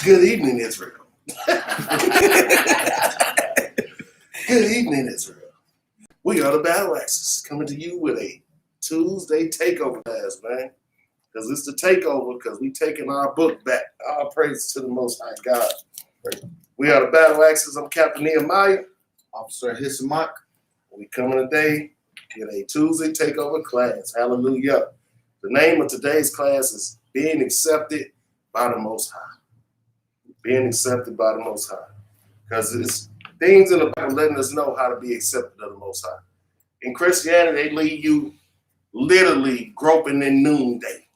Good evening, Israel. Good evening, Israel. We are the Battle Axes coming to you with a Tuesday takeover class, man. Because it's the takeover, because we taking our book back. All praise to the Most High God. We are the Battle Axes. I'm Capt. Benaniyah. Officer Hispanics. We coming today with a Tuesday takeover class. Hallelujah. The name of today's class is Being Accepted by the Most High. Being accepted by the Most High. Because it's things in the Bible letting us know how to be accepted of the Most High. In Christianity, they leave you literally groping in noonday,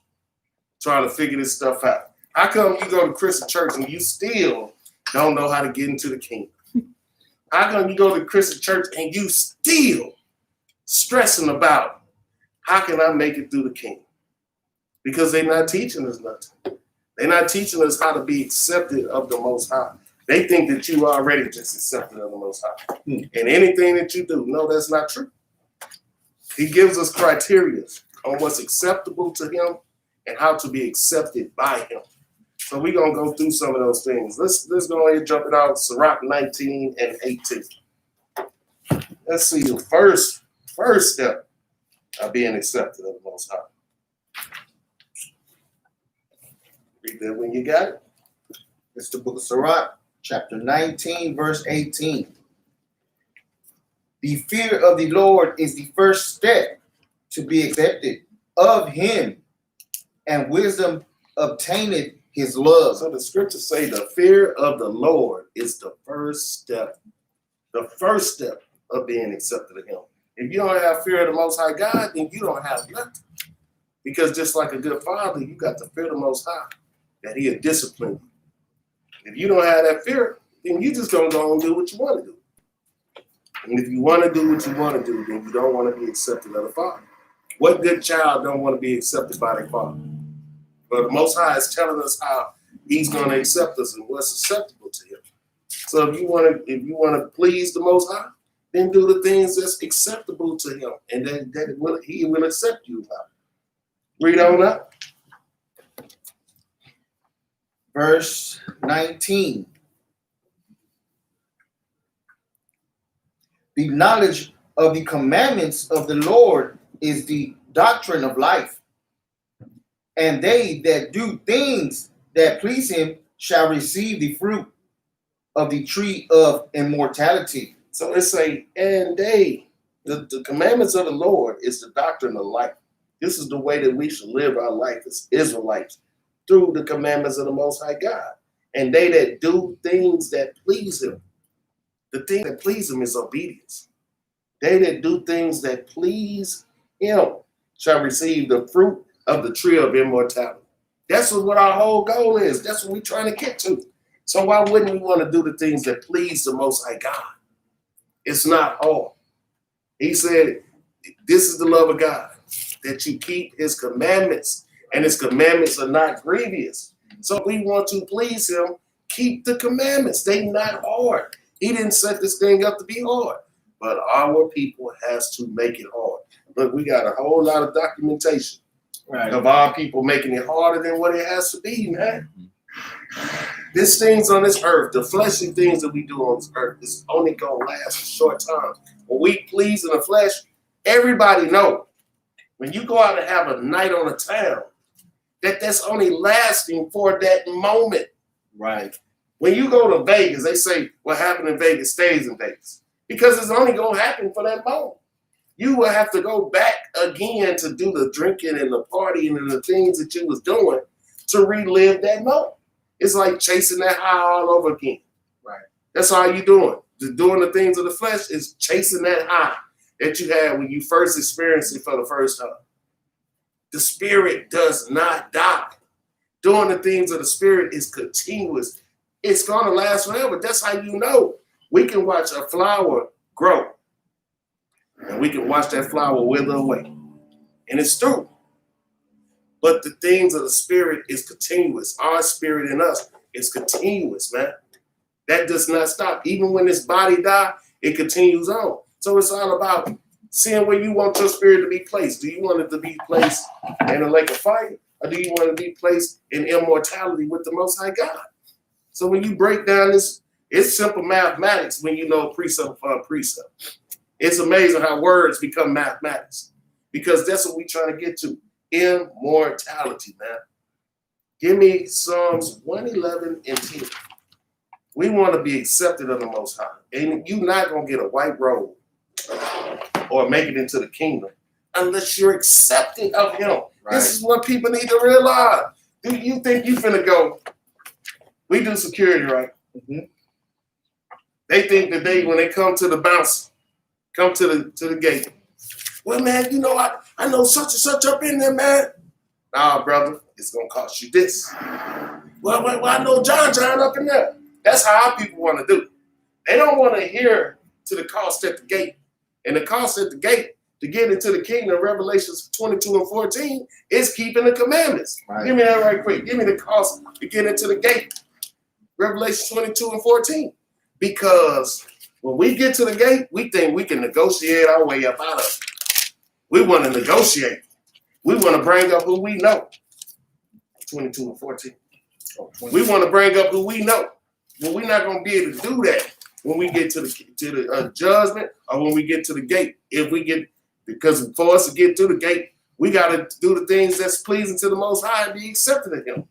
trying to figure this stuff out. How come you go to Christian church and you still don't know how to get into the kingdom? How come you go to Christian church and you still stressing about how can I make it through the kingdom? Because they're not teaching us nothing. They're not teaching us how to be accepted of the Most High. They think that you are already just accepted of the Most High. And anything that you do, no, that's not true. He gives us criteria on what's acceptable to him and how to be accepted by him. So we're going to go through some of those things. Let's go ahead and jump it out. Sirach 19 and 18. Let's see the first step of being accepted of the Most High. Read that when you got it. It's the book of Sirach, chapter 19, verse 18. The fear of the Lord is the first step to be accepted of him, and wisdom obtaineth his love. So the scriptures say the fear of the Lord is the first step of being accepted of him. If you don't have fear of the Most High God, then you don't have nothing. Because just like a good father, you got to fear the Most High, that he'll discipline you. If you don't have that fear, then you just gonna go and do what you want to do. And if you want to do what you want to do, then you don't want to be accepted of the Father. What good child don't want to be accepted by their father? But the Most High is telling us how he's going to accept us and what's acceptable to him. So if you want to please the Most High, then do the things that's acceptable to him, and then he will accept you about it. Read on up. Verse 19. The knowledge of the commandments of the Lord is the doctrine of life, and they that do things that please him shall receive the fruit of the tree of immortality. So it say, and they, the commandments of the Lord is the doctrine of life. This is the way that we should live our life as Israelites, through the commandments of the Most High God. And they that do things that please him. The thing that please him is obedience. They that do things that please him shall receive the fruit of the tree of immortality. That's what our whole goal is. That's what we're trying to get to. So why wouldn't we want to do the things that please the Most High God? It's not hard. He said, this is the love of God, that you keep his commandments, and his commandments are not grievous. So if we want to please him, keep the commandments. They not hard. He didn't set this thing up to be hard, but our people has to make it hard. Look, we got a whole lot of documentation of our people making it harder than what it has to be, man. These things on this earth, the fleshly things that we do on this earth, is only going to last a short time. When we please in the flesh, everybody know. When you go out and have a night on a town, that's only lasting for that moment. Right. When you go to Vegas, they say what happened in Vegas stays in Vegas. Because it's only going to happen for that moment. You will have to go back again to do the drinking and the partying and the things that you was doing to relive that moment. It's like chasing that high all over again. Right. That's all you doing. Just doing the things of the flesh is chasing that high that you had when you first experienced it for the first time. The spirit does not die. Doing the things of the spirit is continuous. It's going to last forever. That's how you know. We can watch a flower grow, and we can watch that flower wither away. And it's true. But the things of the spirit is continuous. Our spirit in us is continuous, man. That does not stop. Even when this body dies, it continues on. So it's all about seeing where you want your spirit to be placed. Do you want it to be placed in a lake of fire? Or do you want to be placed in immortality with the Most High God? So when you break down this, it's simple mathematics when you know precept upon precept. It's amazing how words become mathematics, because that's what we're trying to get to. Immortality, man. Give me Psalms 111 and 10. We want to be accepted of the Most High. And you're not going to get a white robe or make it into the kingdom unless you're accepted of him. Right. This is what people need to realize. Do you think you finna go? We do security, right? Mm-hmm. They think that when they come to the bounce, come to the gate. Well, man, you know, I know such and such up in there, man. Nah, brother, it's gonna cost you this. Well, I know John up in there. That's how our people want to do. They don't want to hear to the cost at the gate. And the cost at the gate to get into the kingdom, Revelations 22 and 14, is keeping the commandments. Right. Give me that right quick. Give me the cost to get into the gate. Revelation 22 and 14. Because when we get to the gate, we think we can negotiate our way up out of it. We want to negotiate. We want to bring up who we know. 22 and 14. We want to bring up who we know. Well, we're not going to be able to do that when we get to the judgment or when we get to the gate. Because for us to get to the gate, we got to do the things that's pleasing to the Most High and be accepted of him.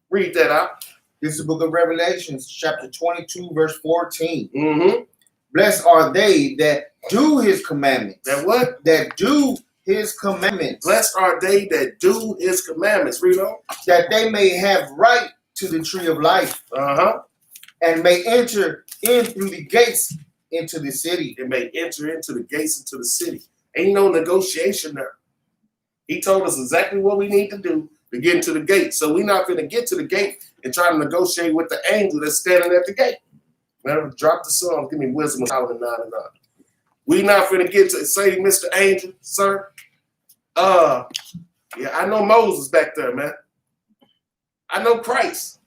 Read that out. This is the book of Revelations, chapter 22, verse 14. Mm-hmm. Blessed are they that do his commandments. That what? That do his commandments. Blessed are they that do his commandments. Read on. That they may have right to the tree of life. Uh-huh. And may enter in through the gates into the city. And may enter into the gates into the city. Ain't no negotiation there. He told us exactly what we need to do to get into the gate. So we're not going to get to the gate and try to negotiate with the angel that's standing at the gate. Man, drop the song. Give me wisdom. 9 and 9. We not going to get to say, Mr. Angel, sir. Yeah, I know Moses back there, man. I know Christ.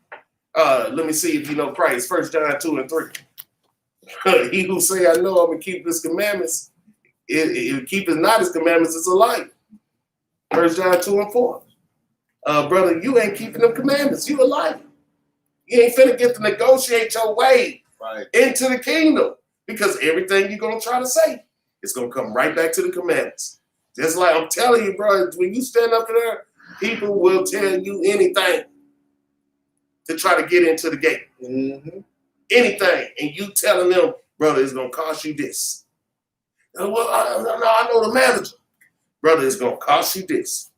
Let me see if you know Christ. 1 John 2 and 3. He who say, I know him and keep his commandments, if keeping not his commandments is a liar. 1 John 2 and 4. Brother, you ain't keeping them commandments. You a liar. You ain't finna get to negotiate your way into the kingdom, because everything you're going to try to say, it's going to come right back to the commandments. Just like I'm telling you, bro, when you stand up there, people will tell you anything to try to get into the gate. Mm-hmm. Anything. And you telling them, brother, it's going to cost you this. Well, I know the manager. Brother, it's going to cost you this.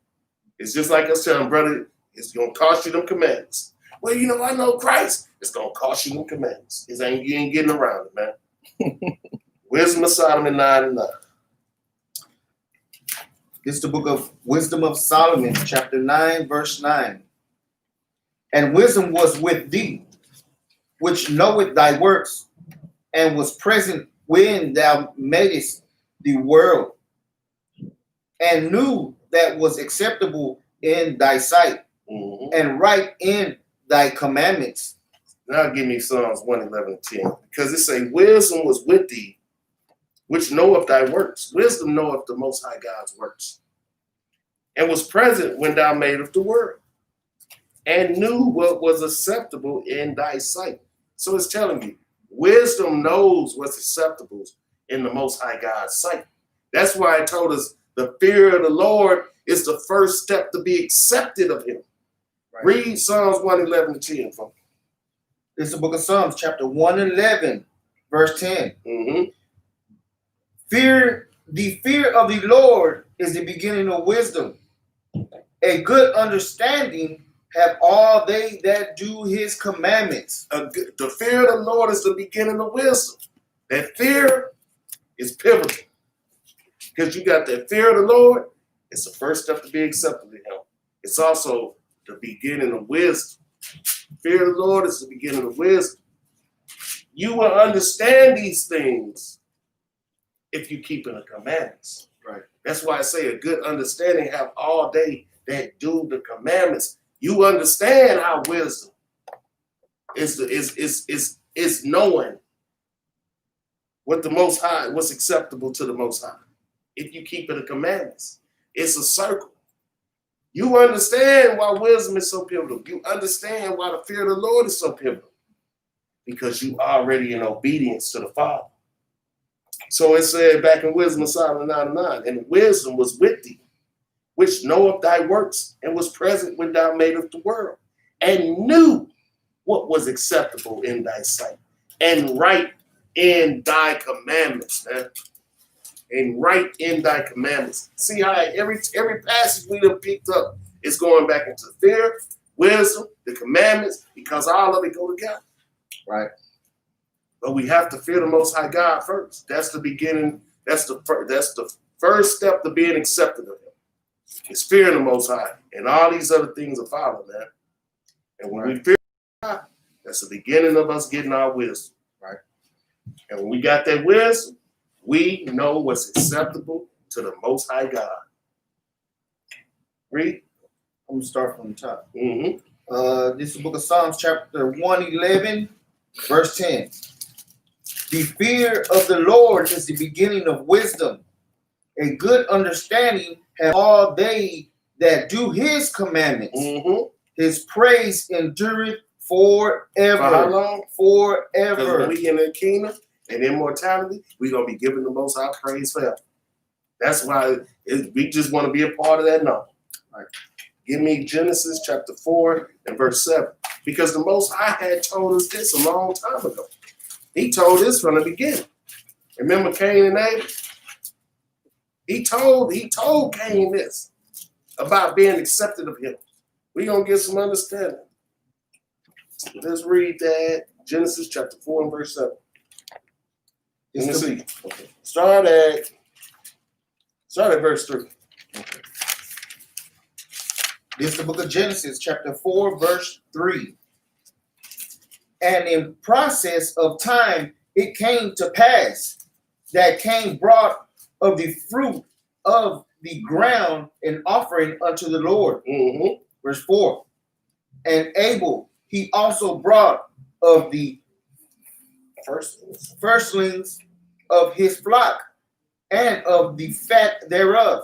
It's just like us telling, brother, it's going to cost you them commandments. Well, you know, I know Christ. It's going to cost you them commandments. You ain't getting around it, man. Wisdom of Solomon 9 and 9. This is the book of Wisdom of Solomon, chapter 9, verse 9. And wisdom was with thee, which knoweth thy works, and was present when thou madest the world, and knew that was acceptable in thy sight, and right in thy commandments. Now give me Psalms 111 and 10. Because it say, wisdom was with thee, which knoweth thy works. Wisdom knoweth the Most High God's works, and was present when thou madest the world, and knew what was acceptable in thy sight. So it's telling you, wisdom knows what's acceptable in the Most High God's sight. That's why it told us the fear of the Lord is the first step to be accepted of him. Right. Read Psalms 111 and 10 for me. This is the book of Psalms, chapter 111, verse 10. Mm-hmm. The fear of the Lord is the beginning of wisdom. A good understanding have all they that do his commandments. The fear of the Lord is the beginning of wisdom. That fear is pivotal. Because you got that fear of the Lord, it's the first step to be accepted in him. It's also the beginning of wisdom. Fear of the Lord is the beginning of wisdom. You will understand these things if you keep in the commandments. Right. That's why I say a good understanding have all they that do the commandments. You understand how wisdom is knowing what the Most High, what's acceptable to the Most High. If you keep in the commandments, it's a circle. You understand why wisdom is so pivotal. You understand why the fear of the Lord is so pivotal. because you already in obedience to the Father. So it said back in Wisdom of Solomon 9:9, and wisdom was with thee, which knoweth thy works, and was present when thou madest the world, and knew what was acceptable in thy sight, and right in thy commandments, man. And right in thy commandments. See how every passage we done picked up is going back into fear, wisdom, the commandments, because all of it go together. Right. But we have to fear the Most High God first. That's the beginning. That's the first step to being accepted of Him. It's fearing the Most High, and all these other things will follow, man. And when we fear God, that's the beginning of us getting our wisdom. Right. And when we got that wisdom, we know what's acceptable to the Most High God. Read. I'm going to start from the top. Mm-hmm. This is the book of Psalms, chapter 111, verse 10. The fear of the Lord is the beginning of wisdom. A good understanding have all they that do his commandments. Mm-hmm. His praise endureth forever. For how long? Forever. Because when we in the kingdom and immortality, we're going to be giving the Most High praise forever. That's why we just want to be a part of that now. Right. Give me Genesis chapter 4 and verse 7. Because the Most High had told us this a long time ago. He told this from the beginning. Remember Cain and Abel? He told Cain this about being accepted of him. We're going to get some understanding. Let's read that. Genesis chapter 4 and verse 7. Let me see. Okay. Start at verse 3. Okay. This is the book of Genesis, chapter 4, verse 3. And in process of time, it came to pass that Cain brought of the fruit of the ground an offering unto the Lord. Mm-hmm. Verse 4. And Abel, he also brought of the firstlings of his flock and of the fat thereof.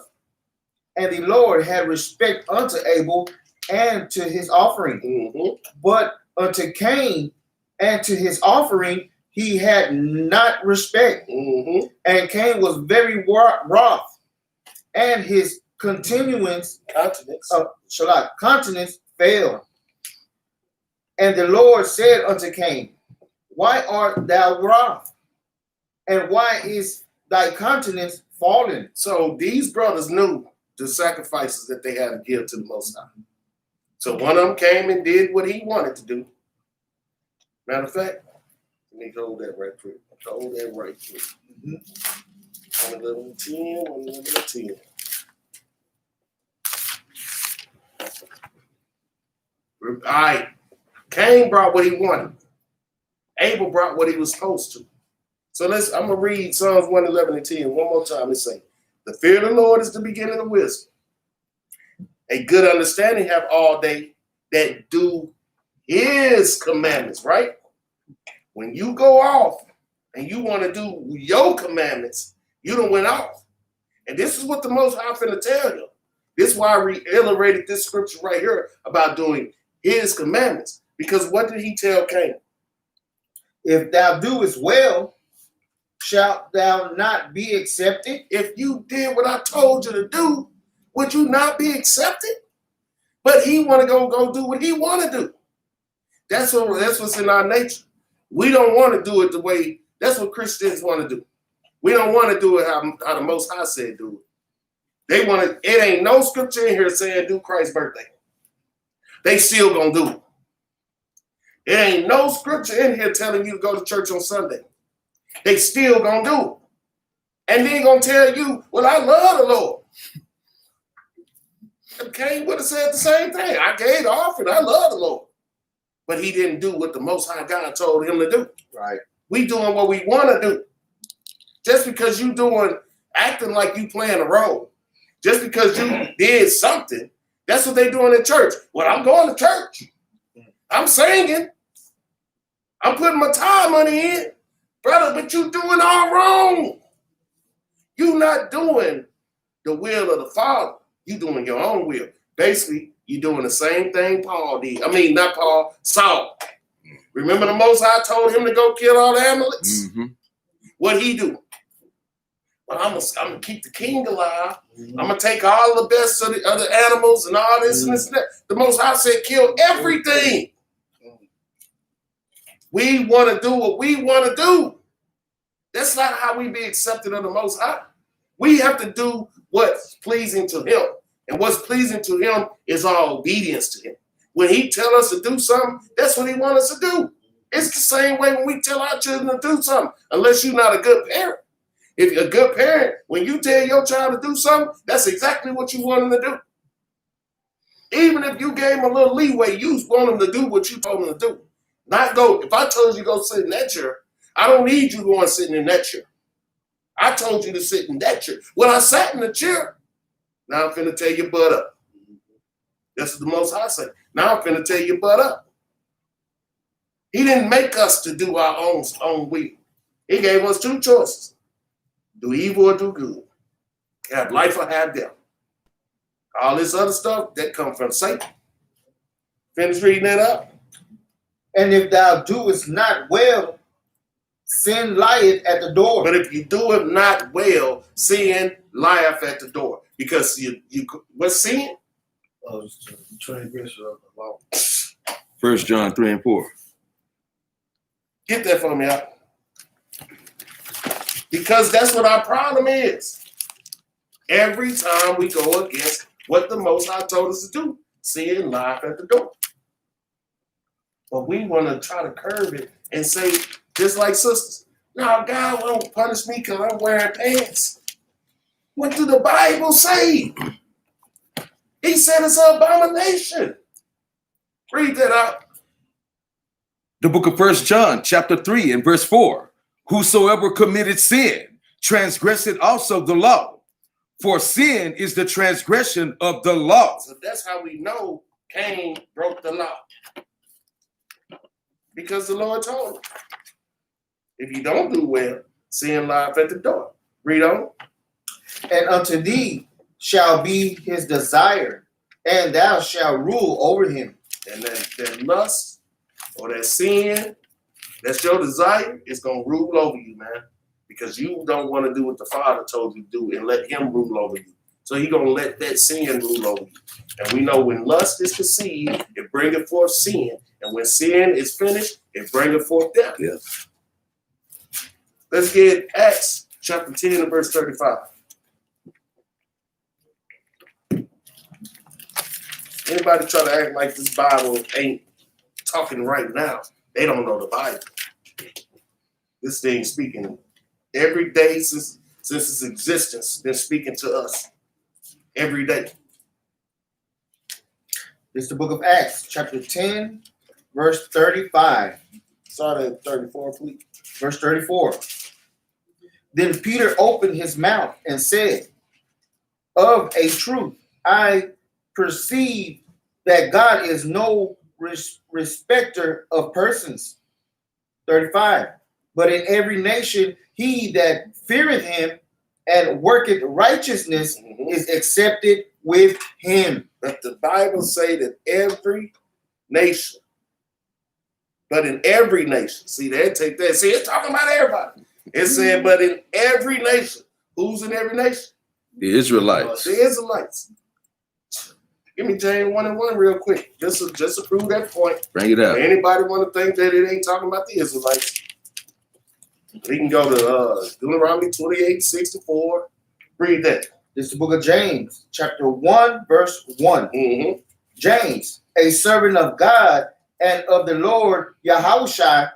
And the Lord had respect unto Abel and to his offering. Mm-hmm. But unto Cain and to his offering he had not respect. Mm-hmm. And Cain was very wroth, and his continuance countenance failed. And the Lord said unto Cain, why art thou wroth? And why is thy countenance fallen? So these brothers knew the sacrifices that they had to give to the Most High. So one of them came and did what he wanted to do. Matter of fact, let me hold that right quick. Hold that right quick. 111:10, 111:10. All right. Cain brought what he wanted. Abel brought what he was supposed to. So I'm going to read Psalms 111:10 one more time and say, the fear of the Lord is the beginning of wisdom. A good understanding have all they that do his commandments, right? When you go off and you want to do your commandments, you done went off. And this is what the Most High finna tell you. This is why I reiterated this scripture right here about doing his commandments. Because what did he tell Cain? If thou doest well, shalt thou not be accepted? If you did what I told you to do, would you not be accepted? But he want to go do what he want to do. That's what's in our nature. We don't want to do it the way, that's what Christians want to do. We don't want to do it how the Most High said do it. They want to, it ain't no scripture in here saying do Christ's birthday. They still gonna do it. It ain't no scripture in here telling you to go to church on Sunday. They still gonna do it. And then gonna tell you, well, I love the Lord. Cain would have said the same thing. I gave the offering, I love the Lord. But he didn't do what the Most High God told him to do. Right. We doing what we want to do. Just because you acting like you playing a role. Just because you did something, that's what they doing in church. Well, I'm going to church. I'm singing. I'm putting my tithe money in. Brother, but you doing all wrong. You not doing the will of the Father. You doing your own will. Basically, you doing the same thing Paul did. I mean, not Paul, Saul. Remember the Most High told him to go kill all the Amaleks? Mm-hmm. What he do? Well, I'm gonna keep the king alive. I'm gonna take all the best of the other animals and all this and this and that. The Most High said, kill everything. We want to do what we want to do. That's not how we be accepted of the Most High. We have to do what's pleasing to him. And what's pleasing to him is our obedience to him. When he tell us to do something, that's what he wants us to do. It's the same way when we tell our children to do something, unless you're not a good parent. If you're a good parent, when you tell your child to do something, that's exactly what you want them to do. Even if you gave them a little leeway, you want them to do what you told them to do. Not go, if I told you to go sit in that chair, I don't need you going sitting in that chair. I told you to sit in that chair. When I sat in the chair, now I'm finna tear your butt up. That's what the Most High said. Now I'm finna tear your butt up. He didn't make us to do our own will. He gave us two choices. Do evil or do good. Have life or have death. All this other stuff, that comes from Satan. Finish reading that up. And if thou doest not well, sin lieth at the door. But if you do it not well, sin lieth at the door. Because you what's sin? It's the transgression of the law. 1 John 3 and 4. Get that for me out. Because that's what our problem is. Every time we go against what the Most High told us to do, sin lieth at the door. But we want to try to curb it and say, just like sisters, no, God won't punish me because I'm wearing pants. What do the Bible say? He said it's an abomination. Read that out. The book of 1 John, chapter 3 and verse 4. Whosoever committed sin, transgressed also the law. For sin is the transgression of the law. So that's how we know Cain broke the law. Because the Lord told him. If you don't do well, sin lieth at the door. Read on. And unto thee shall be his desire, and thou shalt rule over him. And that lust or that sin, that's your desire, it's going to rule over you, man. Because you don't want to do what the Father told you to do and let him rule over you. So he's going to let that sin rule over you. And we know when lust is conceived, it bringeth forth sin. And when sin is finished, it bringeth forth death. Yes. Let's get Acts chapter 10 and verse 35. Anybody try to act like this Bible ain't talking right now, they don't know the Bible. This thing speaking every day since its existence, been speaking to us every day. It's the book of Acts, chapter 10, verse 35. Start at 34, please. Verse 34. Then Peter opened his mouth and said, of a truth, I perceive that God is no respecter of persons. 35. But in every nation, he that feareth him and worketh righteousness is accepted with him. But the Bible say that every nation, but in every nation, see, they take that. See, it's talking about everybody. It said, but in every nation. Who's in every nation? The Israelites. The Israelites. Give me James 1 and 1 real quick. Just to prove that point. Bring it up. Anybody want to think that it ain't talking about the Israelites? We can go to Deuteronomy 28:64. Read that. This is the book of James, chapter 1, verse 1. Mm-hmm. James, a servant of God and of the Lord Yahushua,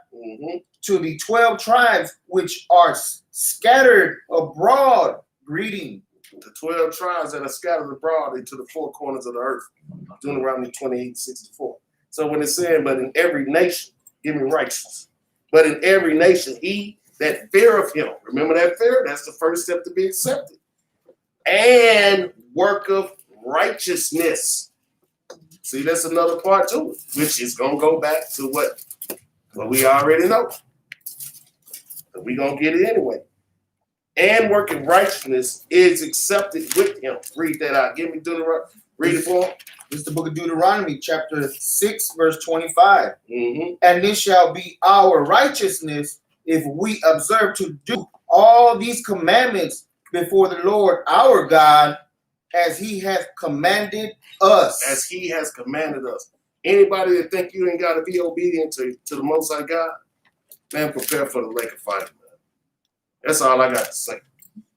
to the 12 tribes which are scattered abroad, greeting. The 12 tribes that are scattered abroad into the four corners of the earth. Deuteronomy 28:64. So when it's saying, but in every nation, give me righteousness. But in every nation, he that feareth him. Remember that fear? That's the first step to be accepted. And work of righteousness. See, that's another part to it, which is going to go back to what we already know. But we're going to get it anyway. And working righteousness is accepted with him. Read that out. Give me Deuteronomy Read it for him. This is the book of Deuteronomy, chapter 6, verse 25. Mm-hmm. And this shall be our righteousness if we observe to do all these commandments before the Lord our God, as he hath commanded us. As he has commanded us. Anybody that think you ain't got to be obedient to the Most High God, man, prepare for the lake of fire, man. That's all I got to say.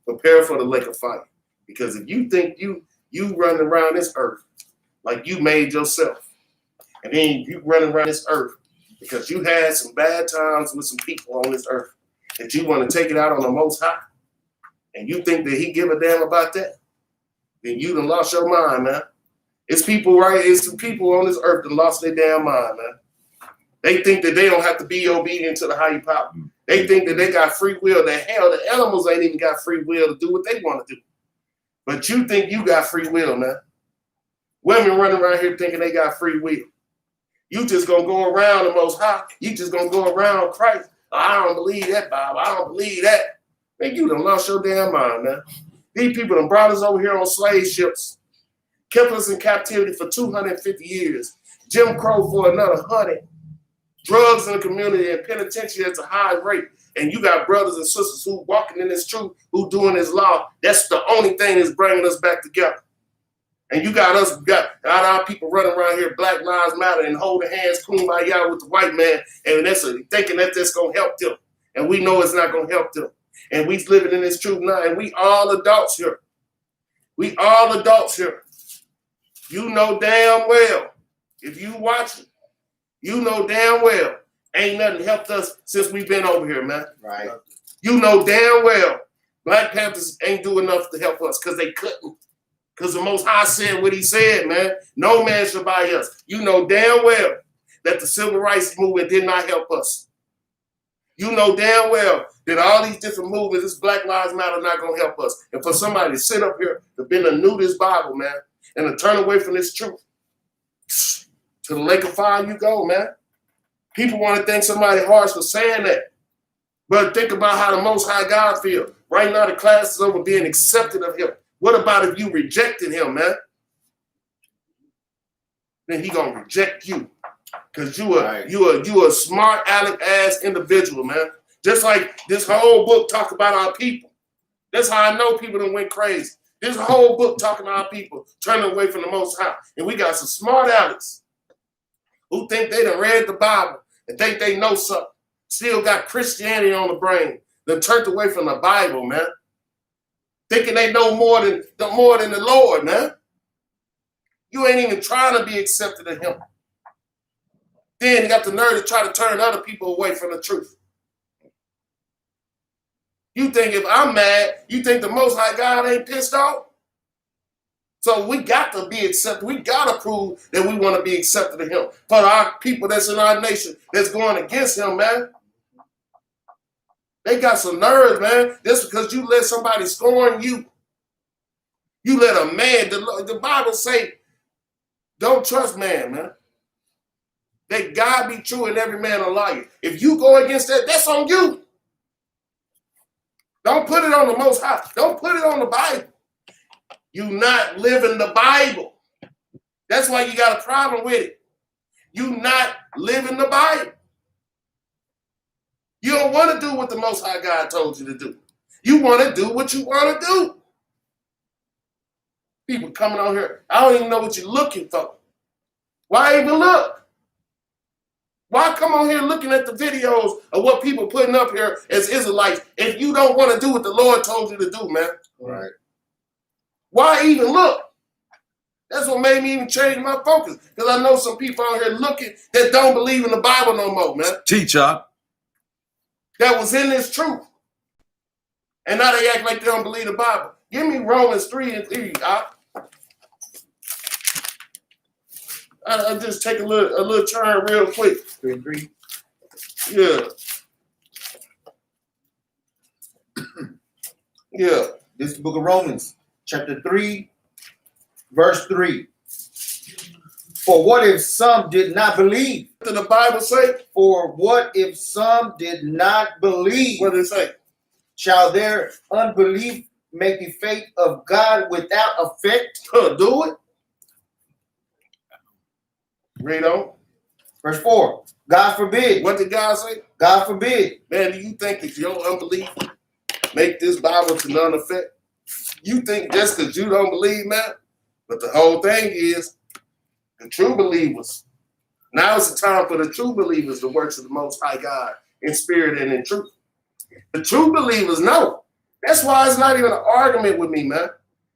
Prepare for the lake of fire. Because if you think you running around this earth like you made yourself, and then you running around this earth because you had some bad times with some people on this earth, that you want to take it out on the Most High, and you think that he give a damn about that, then you done lost your mind, man. It's people, right? It's some people on this earth that lost their damn mind, man. They think that they don't have to be obedient to the higher power. They think that they got free will. The hell, the animals ain't even got free will to do what they want to do. But you think you got free will, man. Women running around here thinking they got free will. You just gonna go around the Most High. You just gonna go around Christ. I don't believe that, Bob. I don't believe that. Man, you done lost your damn mind, man. These people done brought us over here on slave ships, kept us in captivity for 250 years, Jim Crow for another 100, drugs in the community and penitentiary at a high rate, and you got brothers and sisters who walking in this truth, who doing this law. That's the only thing that's bringing us back together. And you got us, got our people running around here, Black Lives Matter, and holding hands, kumbaya with the white man, and thinking that that's going to help them. And we know it's not going to help them. And we living in this truth now, and we all adults here. We all adults here. You know damn well, if you watching, you know damn well, ain't nothing helped us since we've been over here, man. Right. You know damn well, Black Panthers ain't do enough to help us because they couldn't. Because the Most High said what he said, man. No man shall buy us. You know damn well that the civil rights movement did not help us. You know damn well that all these different movements, this Black Lives Matter, not going to help us. And for somebody to sit up here, to been to knew this Bible, man, and to turn away from this truth, to the lake of fire you go, man. People want to think somebody harsh for saying that. But think about how the Most High God feels. Right now the class is over being accepted of him. What about if you rejected him, man? Then he going to reject you. Because you a smart aleck ass individual, man. Just like this whole book talk about our people. That's how I know people done went crazy. This whole book talking about our people turning away from the Most High. And we got some smart alecks who think they done read the Bible and think they know something. Still got Christianity on the brain. Then turned away from the Bible, man. Thinking they know more than the Lord, man. You ain't even trying to be accepted of him. Then you got the nerve to try to turn other people away from the truth. You think if I'm mad, you think the Most High God ain't pissed off? So we got to be accepted. We got to prove that we want to be accepted of him. For our people that's in our nation that's going against him, man. They got some nerves, man. Just because you let somebody scorn you. You let a man, the Bible say, don't trust man, man. That God be true and every man a liar. If you go against that, that's on you. Don't put it on the Most High. Don't put it on the Bible. You not living the Bible. That's why you got a problem with it. You not living the Bible. You don't want to do what the Most High God told you to do. You want to do what you want to do. People coming on here, I don't even know what you're looking for. Why even look? Why come on here looking at the videos of what people putting up here as Israelites if you don't want to do what the Lord told you to do, man? Right. Why even look? That's what made me even change my focus. Because I know some people out here looking that don't believe in the Bible no more, man. Teacher. That was in this truth. And now they act like they don't believe the Bible. Give me Romans 3:3. I'll just take a little turn real quick. 3:3. Yeah. Yeah. This is the book of Romans, chapter 3, verse 3. For what if some did not believe? What did the Bible say? For what if some did not believe? What did it say? Shall their unbelief make the faith of God without effect? Do it. Read on. Verse 4. God forbid. What did God say? God forbid. Man, do you think if your unbelief make this Bible to none effect? You think just because you don't believe, man? But the whole thing is the true believers. Now is the time for the true believers to work to the Most High God in spirit and in truth. The true believers know. That's why it's not even an argument with me, man.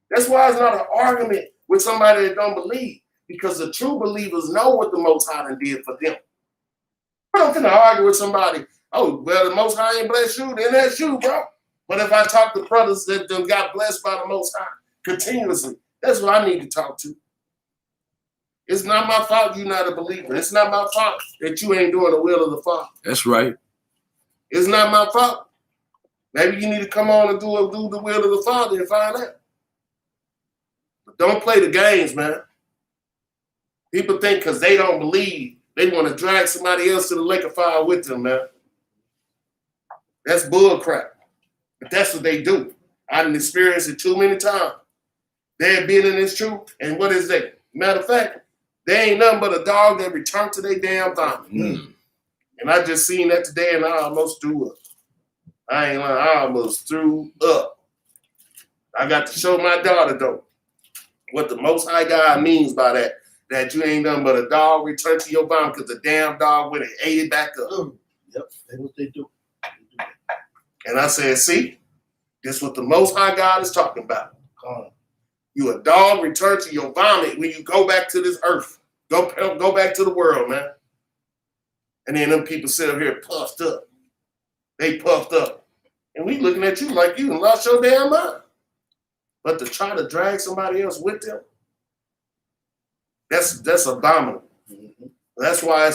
That's why it's not an argument with somebody that don't believe. Because the true believers know what the Most High did for them. I'm not gonna argue with somebody, oh, well, the Most High ain't blessed you, then that's you, bro. But if I talk to brothers that got blessed by the Most High continuously, that's what I need to talk to. It's not my fault you're not a believer. It's not my fault that you ain't doing the will of the Father. That's right. It's not my fault. Maybe you need to come on and do the will of the Father and find out. But don't play the games, man. People think because they don't believe, they want to drag somebody else to the lake of fire with them, man. That's bull crap. But that's what they do. I've experienced it too many times. They've been in this truth, and what is that? Matter of fact, they ain't nothing but a dog that returned to their damn vomit. And I just seen that today, and I almost threw up. I ain't lying, I almost threw up. I got to show my daughter, though, what the Most High God means by that. That you ain't nothing but a dog return to your vomit because the damn dog went and ate it back up. Yep, that's what they do. And I said, see, this is what the Most High God is talking about. You a dog return to your vomit when you go back to this earth. Go back to the world, man. And then them people sit up here puffed up. They puffed up. And we looking at you like you lost your damn mind. But to try to drag somebody else with them, that's abominable. That's why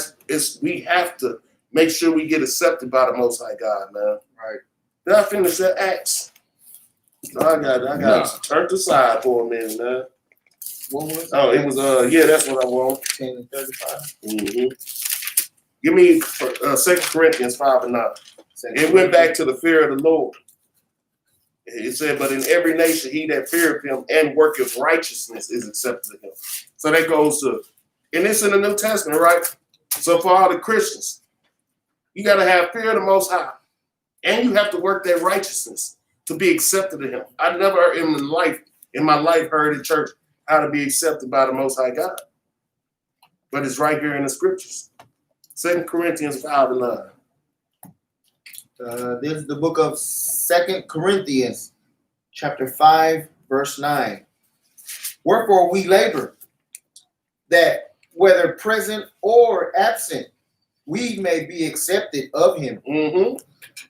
we have to make sure we get accepted by the Most High God, man. Right. Did I finish that Acts? No, I got to turn to side for a minute, man. What was it? Oh, it was yeah, that's what I want. 10 and 35. Mm-hmm. Give me 2 Corinthians 5 and 9. It went back to the fear of the Lord. It said, but in every nation, he that feareth him and worketh righteousness is accepted to him. So that goes to, and it's in the New Testament, right? So for all the Christians, you got to have fear of the Most High. And you have to work that righteousness to be accepted to him. I never in my life heard in church how to be accepted by the Most High God. But it's right here in the scriptures. 2 Corinthians 5 and 9. This is the book of 2 Corinthians, chapter 5, verse 9. Wherefore we labor, that whether present or absent, we may be accepted of him. Mm-hmm.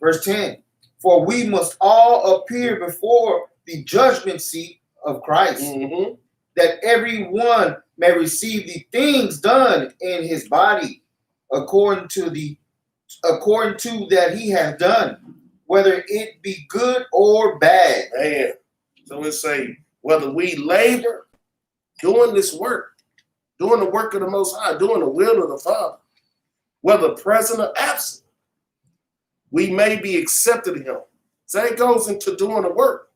Verse 10. For we must all appear before the judgment seat of Christ, Mm-hmm. that every one may receive the things done in his body according to that he hath done, whether it be good or bad. Man. So it say, whether we labor, doing this work, doing the work of the Most High, doing the will of the Father, whether present or absent, we may be accepted of him. So it goes into doing the work.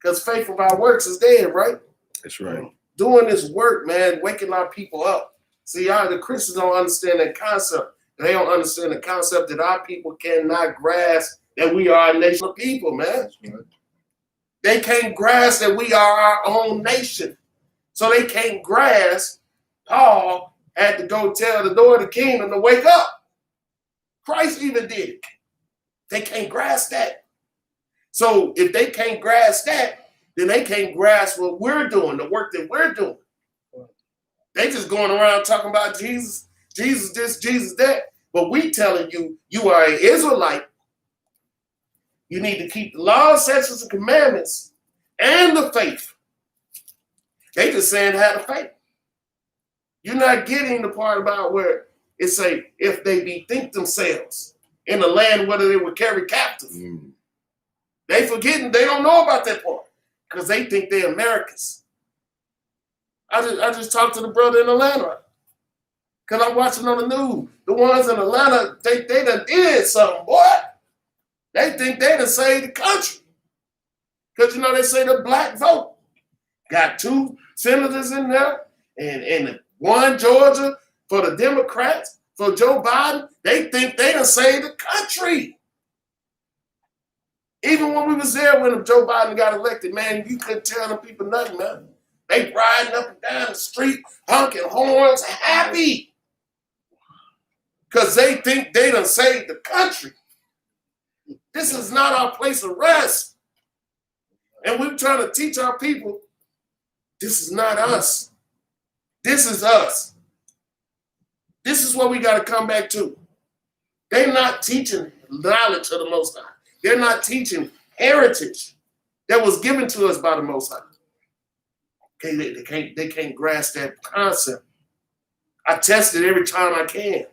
Because faith without works is dead, right? That's right. Doing this work, man, waking our people up. See, the Christians don't understand that concept. They don't understand the concept that our people cannot grasp that we are a nation of people, man. Right. They can't grasp that we are our own nation. So they can't grasp Paul had to go tell the door of the kingdom to wake up. Christ even did it. They can't grasp that. So if they can't grasp that, then they can't grasp what we're doing, the work that we're doing. They just going around talking about Jesus, Jesus this, Jesus that. But we telling you, you are an Israelite. You need to keep the laws, statutes, and commandments and the faith. They just saying have the faith. You're not getting the part about where it say, if they bethink themselves in the land, whether they were carried captive. They forgetting, they don't know about that part because they think they're Americans. I just talked to the brother in Atlanta because I'm watching on the news. The ones in Atlanta, they done did something, boy. They think they done saved the country. Because, they say the black vote. Got 2 senators in there and one Georgia for the Democrats, for Joe Biden, they think they done saved the country. Even when we was there when Joe Biden got elected, man, you couldn't tell them people nothing, man. They riding up and down the street, honking horns, happy. Because they think they done saved the country. This is not our place of rest. And we're trying to teach our people, this is not us. This is us. This is what we got to come back to. They're not teaching knowledge of the Most High. They're not teaching heritage that was given to us by the Most High. Okay, they can't grasp that concept. I test it every time I can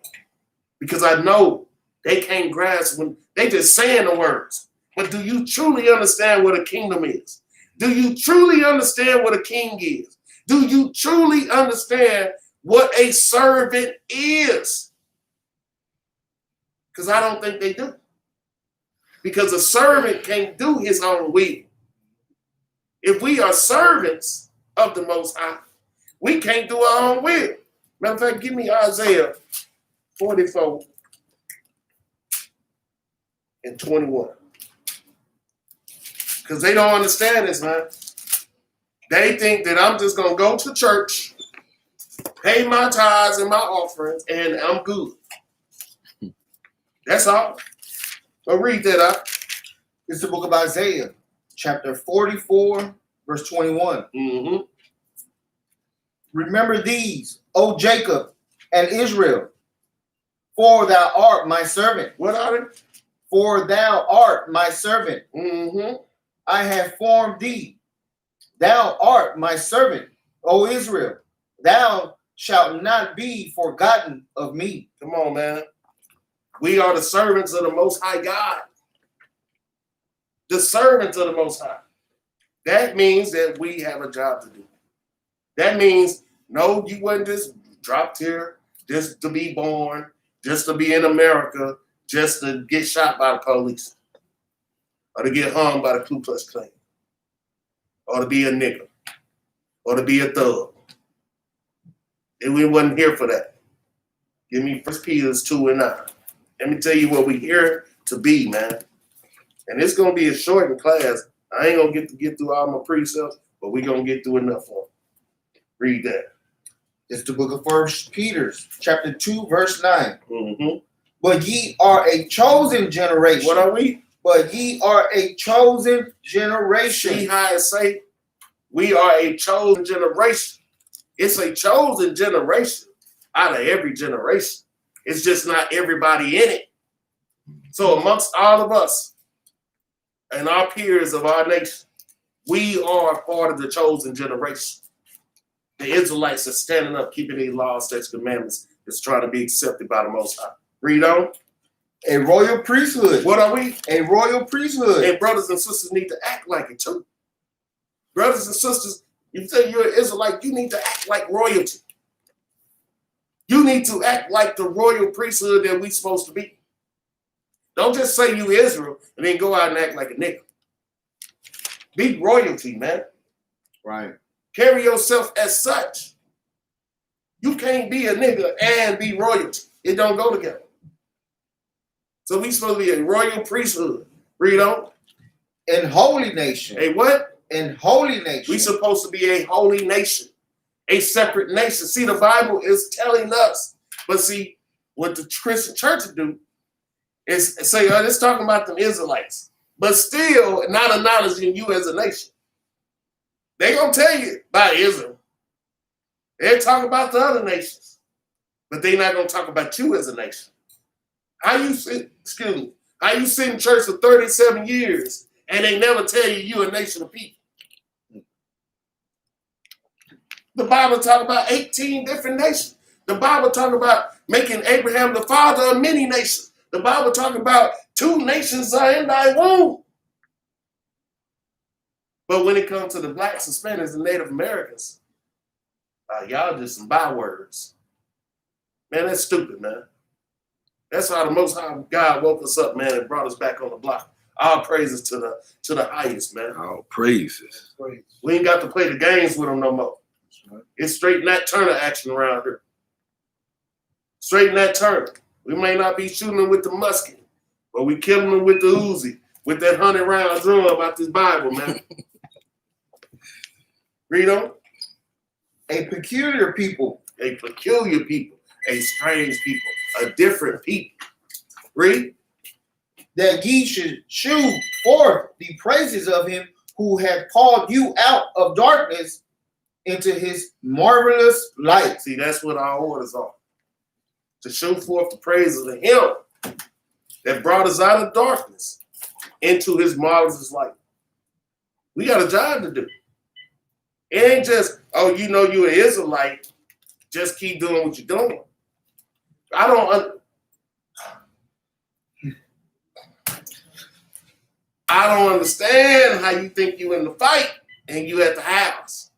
because I know they can't grasp when they just saying the words. But do you truly understand what a kingdom is? Do you truly understand what a king is? Do you truly understand what a servant is? Because I don't think they do. Because a servant can't do his own will. If we are servants of the Most High, we can't do our own will. Matter of fact, give me Isaiah 44 and 21. Because they don't understand this, man. They think that I'm just going to go to church, pay my tithes and my offerings, and I'm good. That's all. So read that out. It's the book of Isaiah, chapter 44, verse 21. Mm-hmm. Remember these, O Jacob and Israel, for thou art my servant. What are they? For thou art my servant. Mm-hmm. I have formed thee. Thou art my servant, O Israel. Thou shalt not be forgotten of me. Come on, man. We are the servants of the Most High God. The servants of the Most High. That means that we have a job to do. That means, no, you wasn't just dropped here just to be born, just to be in America, just to get shot by the police, or to get hung by the Ku Klux Klan, or to be a nigger, or to be a thug. And we wasn't here for that. Give me 1 Peter 2:9. Let me tell you what we're here to be, man. And it's going to be a shortened class. I ain't going to get through all my precepts, but we're going to get through enough for them. Read that. It's the book of 1 Peter, chapter 2, verse 9. Mm-hmm. But ye are a chosen generation. What are we? But ye are a chosen generation. See how it say? We are a chosen generation. It's a chosen generation out of every generation. It's just not everybody in it. So amongst all of us and our peers of our nation, we are part of the chosen generation. The Israelites are standing up, keeping these laws, statutes, commandments, that's trying to be accepted by the Most High. Read on. A royal priesthood. What are we? A royal priesthood. And brothers and sisters need to act like it too. Brothers and sisters, you say you're an Israelite, you need to act like royalty. You need to act like the royal priesthood that we're supposed to be. Don't just say you Israel and then go out and act like a nigga. Be royalty, man. Right. Carry yourself as such. You can't be a nigga and be royalty. It don't go together. So we supposed to be a royal priesthood. Read on. In holy nation. A what? In holy nation. We supposed to be a holy nation. A separate nation. See, the Bible is telling us. But see, what the Christian church do is say, oh, it's talking about them Israelites. But still not acknowledging you as a nation. They're going to tell you about Israel. They're talking about the other nations. But they're not going to talk about you as a nation. How you sit in church for 37 years and they never tell you you're a nation of people? The Bible talk about 18 different nations. The Bible talk about making Abraham the father of many nations. The Bible talk about 2 nations are in thy womb. But when it comes to the blacks, Hispanics, and Native Americans, y'all just some bywords. Man, that's stupid, man. That's how the Most High God woke us up, man, and brought us back on the block. All praises to the highest, man. All praises. We ain't got to play the games with them no more. It's straight Nat Turner action around here. Straighten that turn. We may not be shooting them with the musket, but we killing them with the Uzi, with that 100-round drum out this Bible, man. Read on. A peculiar people, A peculiar people, a strange people, a different people. Read. that ye should shew forth the praises of him who hath called you out of darkness into his marvelous light. See, that's what our orders are. To show forth the praises of him that brought us out of darkness into his marvelous light. We got a job to do. It ain't just, oh, you know you're an Israelite, just keep doing what you're doing. I don't understand how you think you in the fight and you at the house.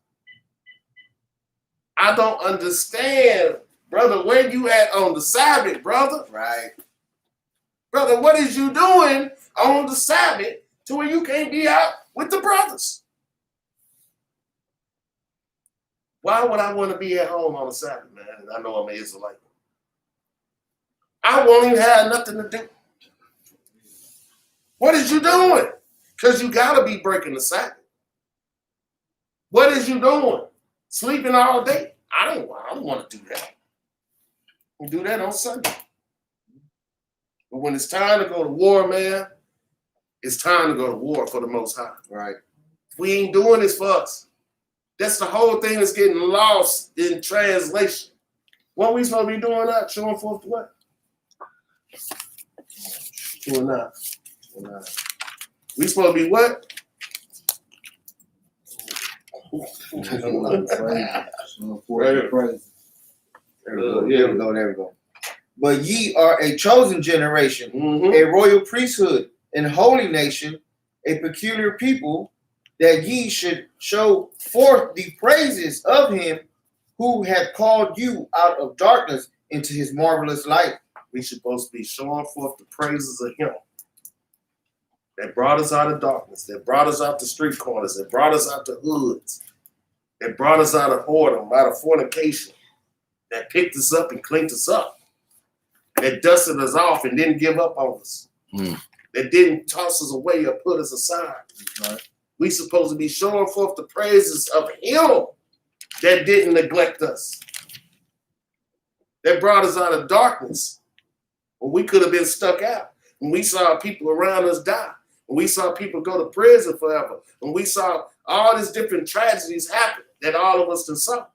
I don't understand, brother, where you at on the Sabbath, brother? Right. Brother, what is you doing on the Sabbath to where you can't be out with the brothers? Why would I want to be at home on the Sabbath, man? And I know I'm an Israelite. I won't even have nothing to do. What is you doing? Because you got to be breaking the Sabbath. What is you doing? Sleeping all day? I don't want to do that. We do that on Sunday. But when it's time to go to war, man, it's time to go to war for the Most High. Right. We ain't doing this for us. That's the whole thing that's getting lost in translation. What we supposed to be doing that? Showing forth the what? Doing that. We supposed to be what? There we go. But ye are a chosen generation, a royal priesthood, and holy nation, a peculiar people, that ye should show forth the praises of him who hath called you out of darkness into his marvelous light. We supposed to be showing forth the praises of him that brought us out of darkness, that brought us out the street corners, that brought us out the hoods, that brought us out of whoredom, out of fornication, that picked us up and cleaned us up, that dusted us off and didn't give up on us, that didn't toss us away or put us aside. Right. We supposed to be showing forth the praises of him that didn't neglect us, that brought us out of darkness when we could have been stuck out, when we saw people around us die, when we saw people go to prison forever, when we saw all these different tragedies happen that all of us saw.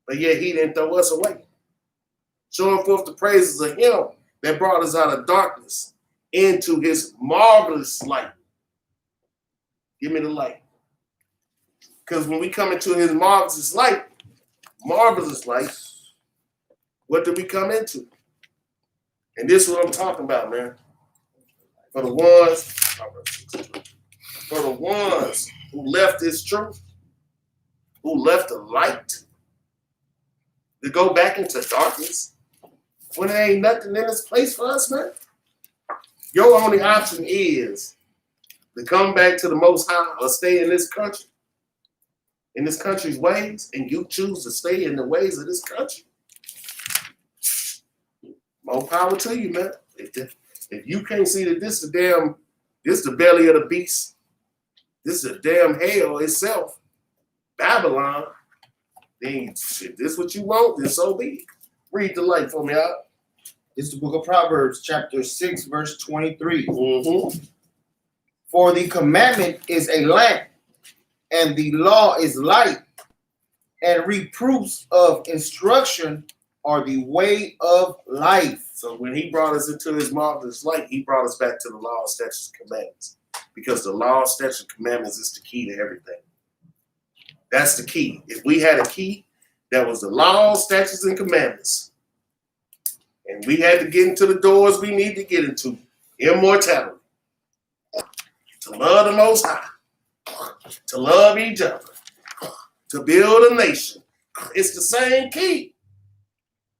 But yet he didn't throw us away. Showing forth the praises of him that brought us out of darkness into his marvelous light. Give me the light. Because when we come into his marvelous light, what do we come into? And this is what I'm talking about, man. For the ones who left this truth, who left the light, to go back into darkness, when there ain't nothing in this place for us, man. Your only option is to come back to the Most High or stay in this country, in this country's ways, and you choose to stay in the ways of this country. More power to you, man. If you can't see that this the belly of the beast, this is the damn hell itself, Babylon, then shit, this what you want, then so be it. Read the light for me out. It's the book of Proverbs, chapter 6, verse 23. For the commandment is a lamp, and the law is light, and reproofs of instruction are the way of life. So when he brought us into his marvelous light, he brought us back to the law, statutes, and commandments. Because the law, statutes, and commandments is the key to everything. That's the key. If we had a key, that was the law, statutes, and commandments. And we had to get into the doors we need to get into. Immortality. To love the Most High. To love each other. To build a nation. It's the same key.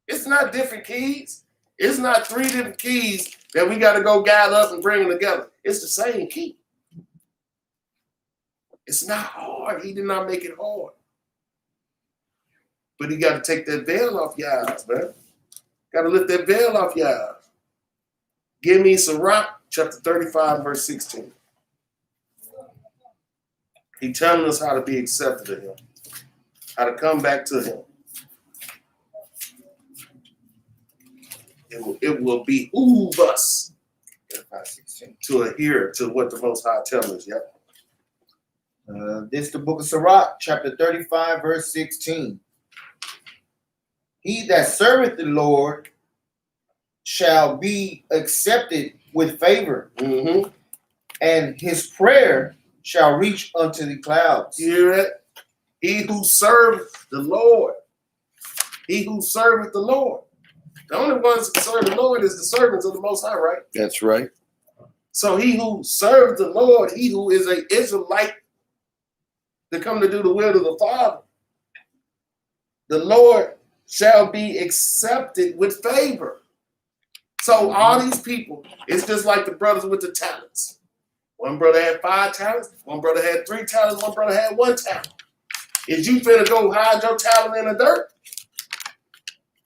It's not different keys. It's not 3 different keys that we got to go gather up and bring them together. It's the same key. It's not hard. He did not make it hard. But he got to take that veil off your eyes, man. Gotta lift that veil off your eyes. Give me Sirach, chapter 35, verse 16. He's telling us how to be accepted of him, how to come back to him. It will behoove us to adhere to what the Most High tells us. Yep. This is the book of Sirach, chapter 35, verse 16. He that serveth the Lord shall be accepted with favor, Mm-hmm. and his prayer shall reach unto the clouds. You hear that? He who serveth the Lord. He who serveth the Lord. The only ones that serve the Lord is the servants of the Most High, right? That's right. So he who serves the Lord, he who is an Israelite to come to do the will of the Father, the Lord shall be accepted with favor. So all these people, it's just like the brothers with the talents. One brother had 5 talents, one brother had 3 talents, one brother had 1 talent. Is you finna go hide your talent in the dirt?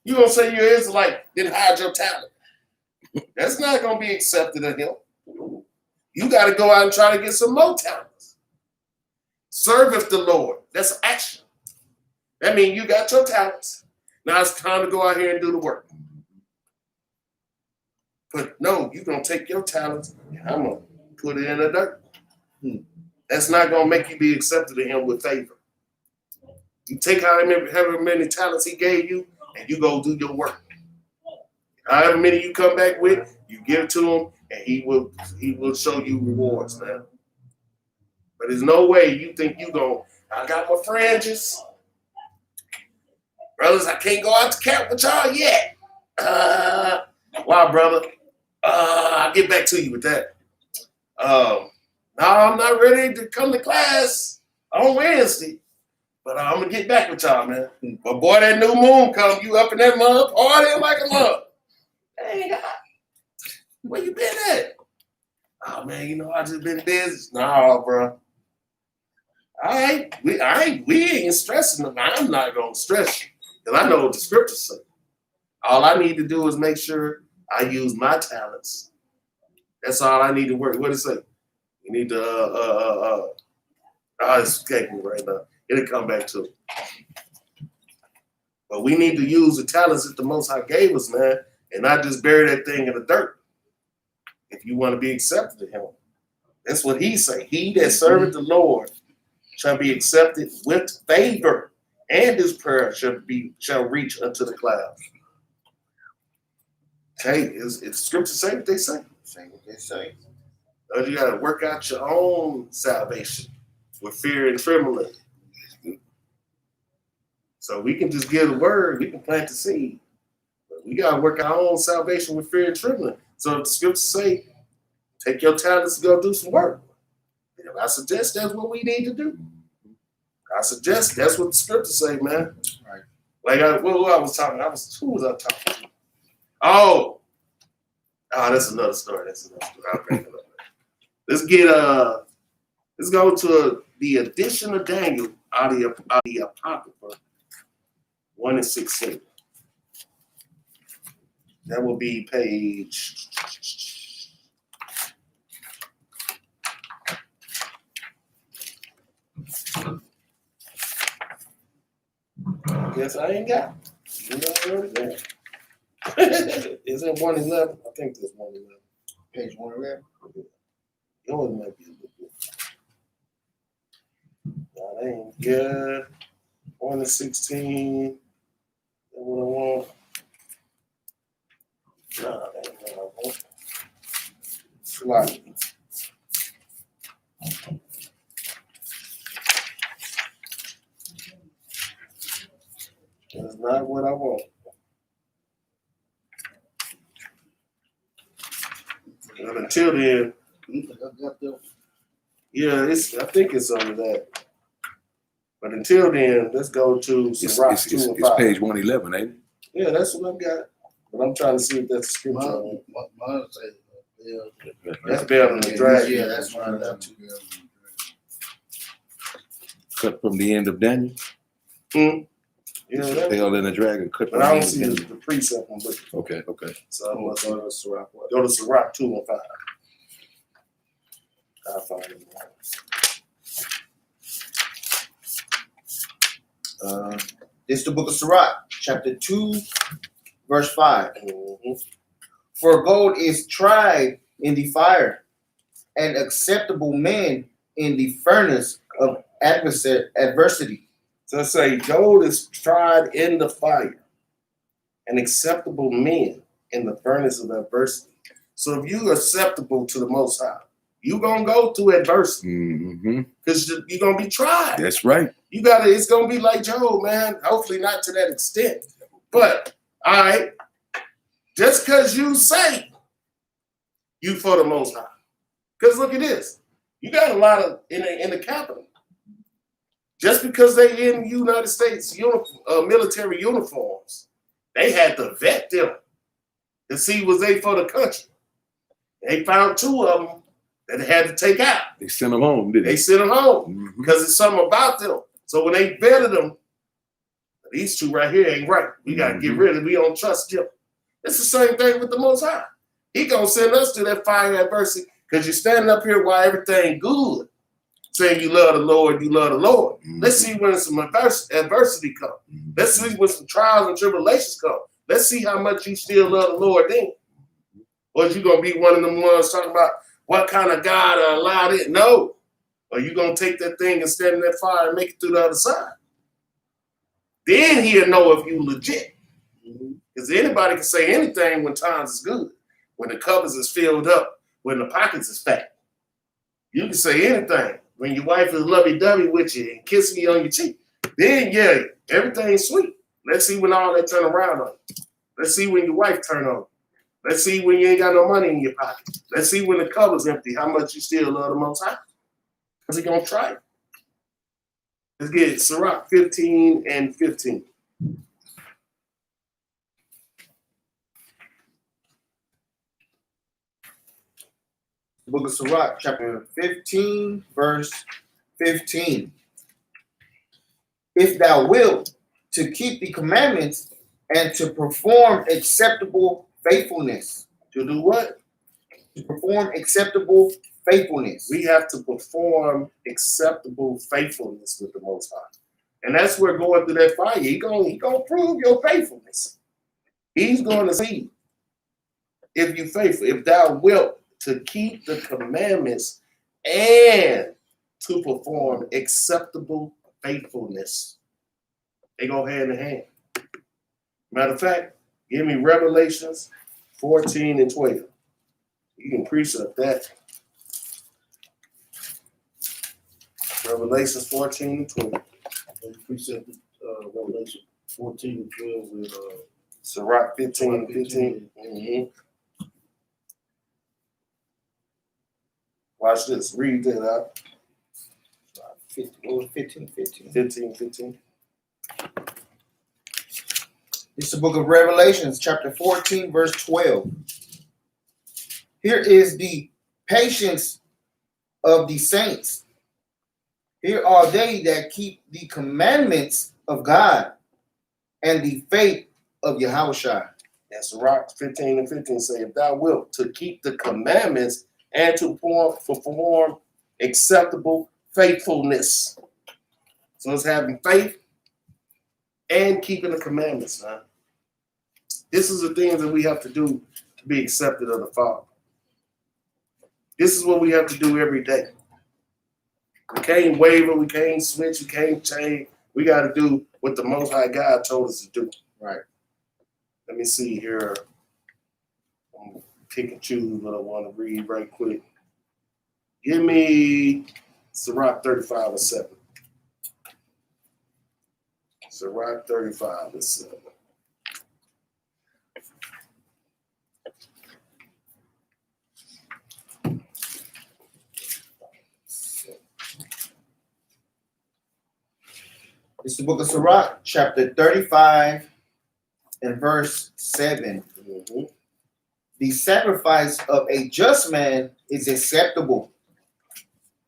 You gonna say you're Israelite, then hide your talent. That's not gonna be accepted of him. You gotta go out and try to get some more talents. Serveth the Lord. That's action. That means you got your talents. Now it's time to go out here and do the work. But no, you're gonna take your talents and I'm gonna put it in the dirt. That's not gonna make you be accepted of him with favor. You take however many talents he gave you, and you go do your work. However many you come back with, you give it to him, and he will show you rewards, man. But there's no way you think you go, I got my fringes. Brothers, I can't go out to camp with y'all yet. Why, brother? I'll get back to you with that. No, I'm not ready to come to class on Wednesday. But I'm gonna get back with y'all, man. But boy, that new moon come, you up in that mud, partying like a mug. Hey, God, where you been at? Oh man, you know I just been busy. No, bro. We ain't stressing them. I'm not gonna stress you because I know what the scriptures say. All I need to do is make sure I use my talents. That's all I need to work. What does it say? You need to it's escaping me right now. It'll come back to it. But we need to use the talents that the Most High gave us, man, and not just bury that thing in the dirt. If you want to be accepted to him. That's what he say. He that serveth the Lord shall be accepted with favor, and his prayer shall reach unto the clouds. Okay, it's scripture say what they say. Say what they say. You gotta work out your own salvation with fear and trembling. So we can just give the word, we can plant the seed. But we gotta work our own salvation with fear and trembling. So if the scriptures say, take your talents to go do some work. And I suggest that's what we need to do. I suggest that's what the scriptures say, man. Right. Like who was I talking to? Oh, that's another story. I'll bring it up. Let's go to the edition of Daniel out of the Apocrypha 1 and 16. That will be page. I guess I ain't got it. You know, I wrote it down. Is it 111? I think there's 111. Page 111. Yours might be a little bit. That ain't good. 1 and 16. That's what I want. Nah, that ain't what I want. Slide. That's not what I want. But until then, yeah, I think it's under that. But until then, let's go to Sirach 2 and 5. It's page 111, ain't it? Yeah, that's what I've got. But I'm trying to see if that's a scripture. Mine say, That's better than the dragon. Yeah, that's what I love too. Cut from the end of Daniel. You know It's what I the mean? tail and the dragon cut. But I don't see the precept on book. Okay, okay. So I must go to Sirach. Go to Sirach 2 and 5. I'll find it. This is the book of Sirach, chapter 2, verse 5. Mm-hmm. For gold is tried in the fire, and acceptable men in the furnace of adversity. So I say gold is tried in the fire, and acceptable men in the furnace of adversity. So if you're acceptable to the Most High, you're gonna go through adversity because you're gonna be tried. That's right. You gotta, it's gonna be like Job, man. Hopefully not to that extent. But all right, just because you say you for the Most High. Because look at this. You got a lot of in the capital. Just because they in United States military uniforms, they had to vet them to see was they for the country. They found 2 of them that they had to take out. They sent them home, didn't They they? sent them home because it's something about them. So when they vetted them, these 2 right here ain't right. We got to get rid of them. We don't trust them. It's the same thing with the Most High. He going to send us to that fire adversity because you're standing up here while everything good, saying you love the Lord, you love the Lord. Let's see when some adversity comes. Let's see when some trials and tribulations come. Let's see how much you still love the Lord then. Or is you going to be one of them ones talking about what kind of God allowed it? No. Or you going to take that thing and stand in that fire and make it through the other side. Then he'll know if you legit. Because anybody can say anything when times is good, when the cupboards is filled up, when the pockets is fat. You can say anything. When your wife is lovey-dovey with you and kissing you on your cheek, then yeah, everything's sweet. Let's see when all that turn around on you. Let's see when your wife turn on you. Let's see when you ain't got no money in your pocket. Let's see when the cupboard's empty, how much you still love the Most High. Because he's going to try it. Let's get Sirach 15 and 15. The book of Sirach, chapter 15, verse 15. If thou wilt to keep the commandments and to perform acceptable faithfulness. To do what? To perform acceptable faithfulness. We have to perform acceptable faithfulness with the Most High. And that's where going through that fire, he gonna prove your faithfulness. He's going to see if you're faithful. If thou wilt to keep the commandments and to perform acceptable faithfulness. They go hand in hand. Matter of fact, give me Revelations 14 and 12. You can precept that. Revelations 14 and 12. Precept Revelation 14 and 12 with Sirach 15 and 15. Watch this. Read that out. 15. 15. It's the book of Revelations, chapter 14, verse 12. Here is the patience of the saints. Here are they that keep the commandments of God and the faith of Yahushua. And Sirach 15 and 15 say, if thou wilt to keep the commandments and to perform acceptable faithfulness. So it's having faith and keeping the commandments, man. This is the things that we have to do to be accepted of the Father. This is what we have to do every day. We can't waver, we can't switch, we can't change. We got to do what the Most High God told us to do. Right. Let me see here. I'm gonna pick and choose what I want to read right quick. Give me Sirach 35 and 7. Sirach 35 and 7. It's the book of Sirach, chapter 35 and verse 7. The sacrifice of a just man is acceptable,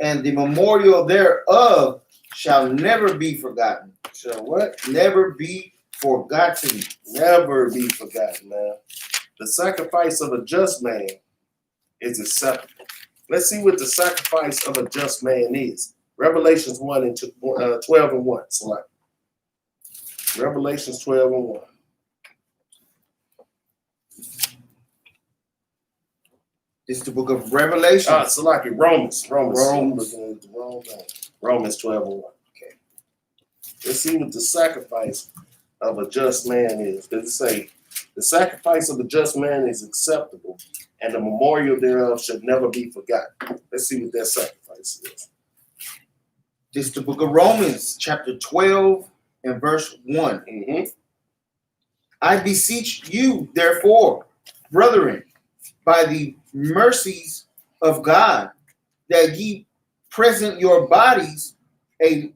and the memorial thereof shall never be forgotten. Shall what? Never be forgotten. Never be forgotten, man. The sacrifice of a just man is acceptable. Let's see what the sacrifice of a just man is. Revelations 1 and 12 and 1. Select. Revelations 12 and 1. This is the book of Revelation. Select it. Romans. Romans. Looking at the wrong thing. Romans 12 and 1. Okay. Let's see what the sacrifice of a just man is. Does it say, the sacrifice of a just man is acceptable, and the memorial thereof should never be forgotten. Let's see what that sacrifice is. This is the book of Romans, chapter 12 and verse 1. Mm-hmm. I beseech you, therefore, brethren, by the mercies of God, that ye present your bodies a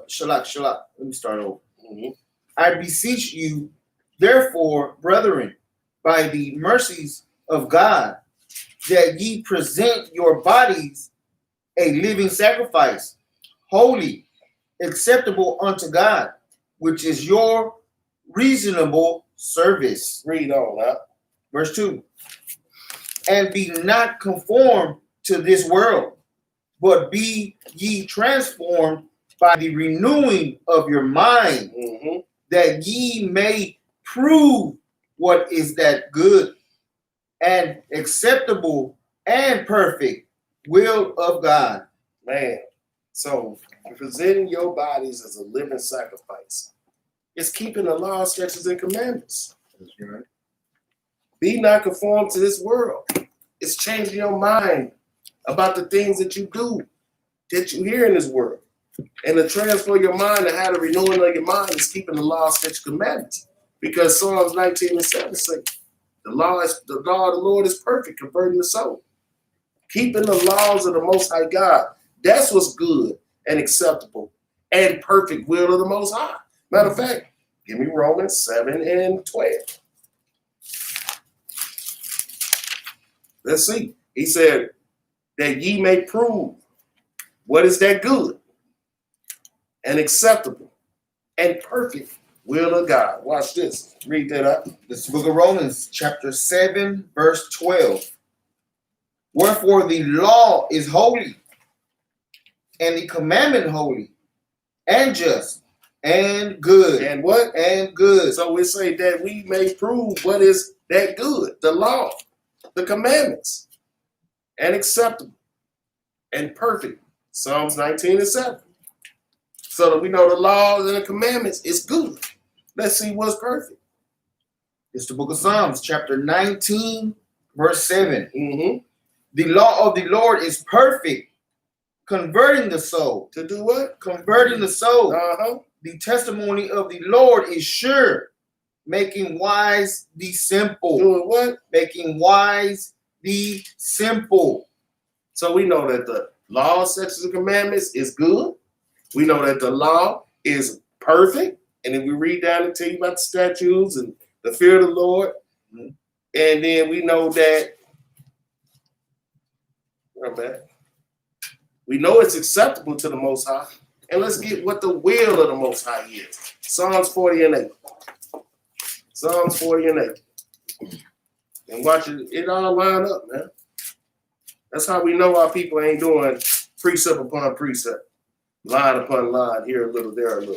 Shalak. Let me start over. Mm-hmm. I beseech you, therefore, brethren, by the mercies of God, that ye present your bodies a living sacrifice, holy, acceptable unto God, which is your reasonable service. Read on up. Verse 2. And be not conformed to this world, but be ye transformed by the renewing of your mind, Mm-hmm. that ye may prove what is that good and acceptable and perfect will of God. Man, so presenting your bodies as a living sacrifice is keeping the law, statutes, and commandments. That's right. Be not conformed to this world. It's changing your mind about the things that you do, that you hear in this world. And to transfer your mind and how the renewing of your mind is keeping the law, statutes, commandments. Because Psalms 19 and 7 say, the law of the Lord is perfect, converting the soul. Keeping the laws of the Most High God. That's what's good and acceptable and perfect will of the Most High. Matter of fact, give me Romans 7 and 12. Let's see. He said that ye may prove what is that good and acceptable and perfect will of God. Watch this. Read that up. This is the book of Romans, chapter 7, verse 12. Wherefore the law is holy, and the commandment holy, and just, and good. And what? And good. So we say that we may prove what is that good, the law, the commandments, and acceptable and perfect. Psalms 19 and 7. So that we know the laws and the commandments is good. Let's see what's perfect. It's the book of Psalms, chapter 19, verse 7. Mm-hmm. The law of the Lord is perfect, converting the soul. To do what? Converting the soul. Uh-huh. The testimony of the Lord is sure, making wise the simple. Doing what? Making wise the simple. So we know that the law, statutes, and commandments is good. We know that the law is perfect. And then we read down and tell you about the statutes and the fear of the Lord. Mm-hmm. And then we know that we know it's acceptable to the Most High. And let's get what the will of the Most High is. Psalms 40 and 8. Psalms 40 and 8. And watch it all line up, man. That's how we know our people ain't doing precept upon precept, line upon line, here a little, there a little.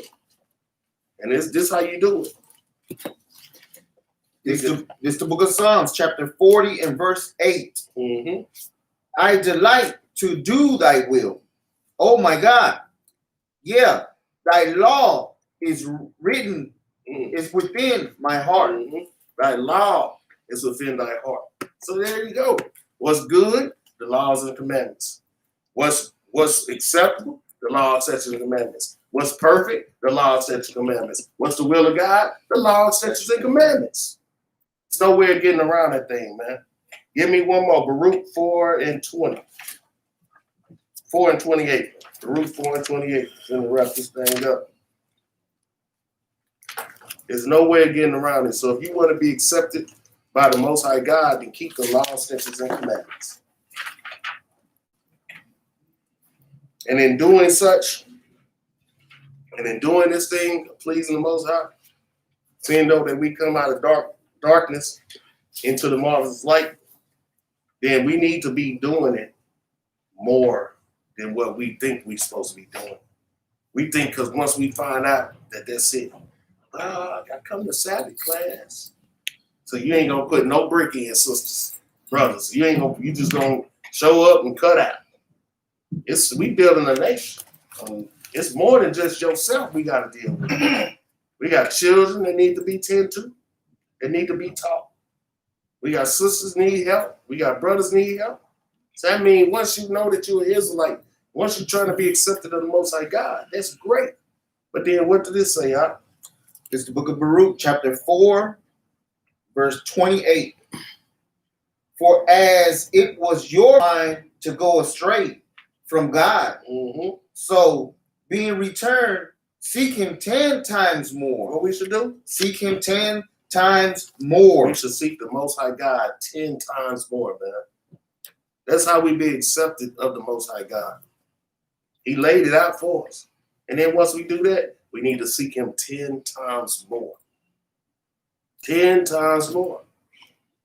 And this how you do it. This is the book of Psalms, chapter 40 and verse 8. Mm-hmm. I delight to do thy will. Oh my God. Yeah, thy law is written, is within my heart. Mm-hmm. Thy law is within thy heart. So there you go. What's good? The laws and the commandments. What's acceptable? The law, statutes, and commandments. What's perfect? The law, statutes, and commandments. What's the will of God? The law, statutes, and commandments. There's no way of getting around that thing, man. Give me one more. Baruch 4 and 20. 4 and 28. Baruch 4 and 28. Gonna wrap this thing up. There's no way of getting around it. So if you want to be accepted by the Most High God, then keep the law, statutes, and commandments. And in doing such, and in doing this thing, pleasing the Most High, seeing though that we come out of darkness into the marvelous light, then we need to be doing it more than what we think we're supposed to be doing. We think because once we find out that that's it, I got to come to Sabbath class. So you ain't going to put no brick in, sisters, brothers. You just going to show up and cut out. We building a nation. It's more than just yourself we got to deal with. We got children that need to be tended to. They need to be taught. We got sisters need help. We got brothers need help. So that means once you know that you're an Israelite, once you're trying to be accepted of the Most High God, that's great. But then what did this say, huh? It's the book of Baruch, chapter 4, verse 28. For as it was your mind to go astray from God, so being returned, seek him 10 times more. What we should do? Seek him 10 times more. We should seek the Most High God 10 times more, man. That's how we be accepted of the Most High God. He laid it out for us. And then once we do that, we need to seek him 10 times more. 10 times more.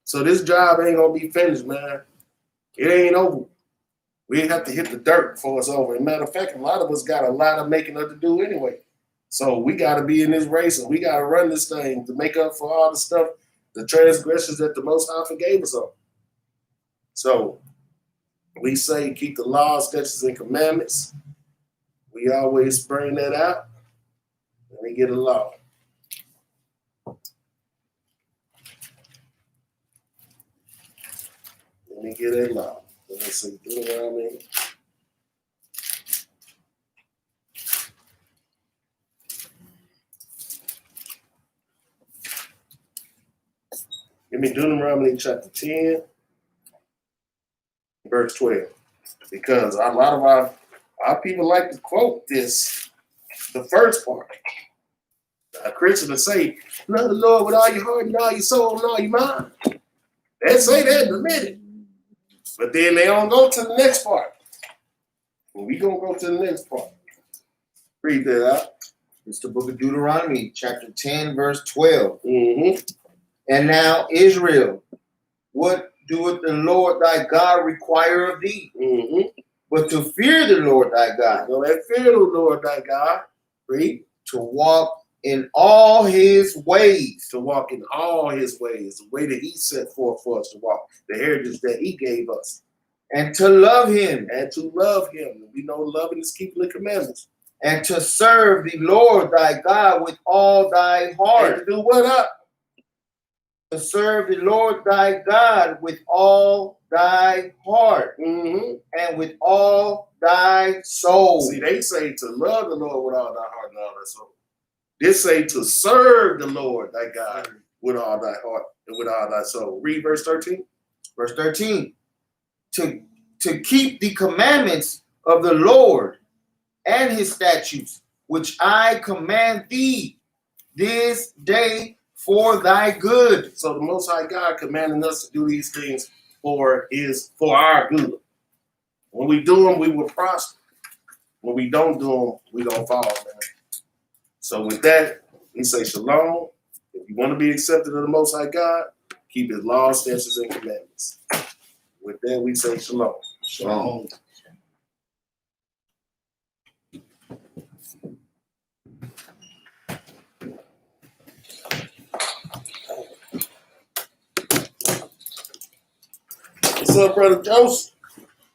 So this job ain't going to be finished, man. It ain't over. We have to hit the dirt before it's over. As a matter of fact, a lot of us got a lot of making up to do anyway. So we got to be in this race and we got to run this thing to make up for all the stuff, the transgressions that the Most High forgave us of. So we say keep the laws, statutes, and commandments. We always bring that out and we get a law. Let me get a law. Let me see. Deuteronomy. Give me Deuteronomy chapter 10, verse 12. Because a lot of our people like to quote this, the first part. A Christian will say, love the Lord with all your heart and all your soul and all your mind. They say that in a minute. But then they don't go to the next part. Well, we going to go to the next part. Read that out. It's the book of Deuteronomy, chapter 10, verse 12. Mm-hmm. And now, Israel, what doeth the Lord thy God require of thee? Mm-hmm. But to fear the Lord thy God. So that fear the Lord thy God. Read. To walk in all his ways. To walk in all his ways. The way that he set forth for us to walk. The heritage that he gave us. And to love him. And to love him. We know loving is keeping the commandments. And to serve the Lord thy God with all thy heart. And to do what up? To serve the Lord thy God with all thy heart. Mm-hmm. And with all thy soul. See, they say to love the Lord with all thy heart and all thy soul. This say to serve the Lord thy God with all thy heart and with all thy soul. Read verse 13. Verse 13. To keep the commandments of the Lord and his statutes, which I command thee this day for thy good. So the Most High God commanding us to do these things for our good. When we do them, we will prosper. When we don't do them, we gonna fall, man. So with that, we say shalom. If you want to be accepted of the Most High God, keep his laws, statutes, and commandments. With that, we say shalom. Shalom. What's up, Brother Joseph?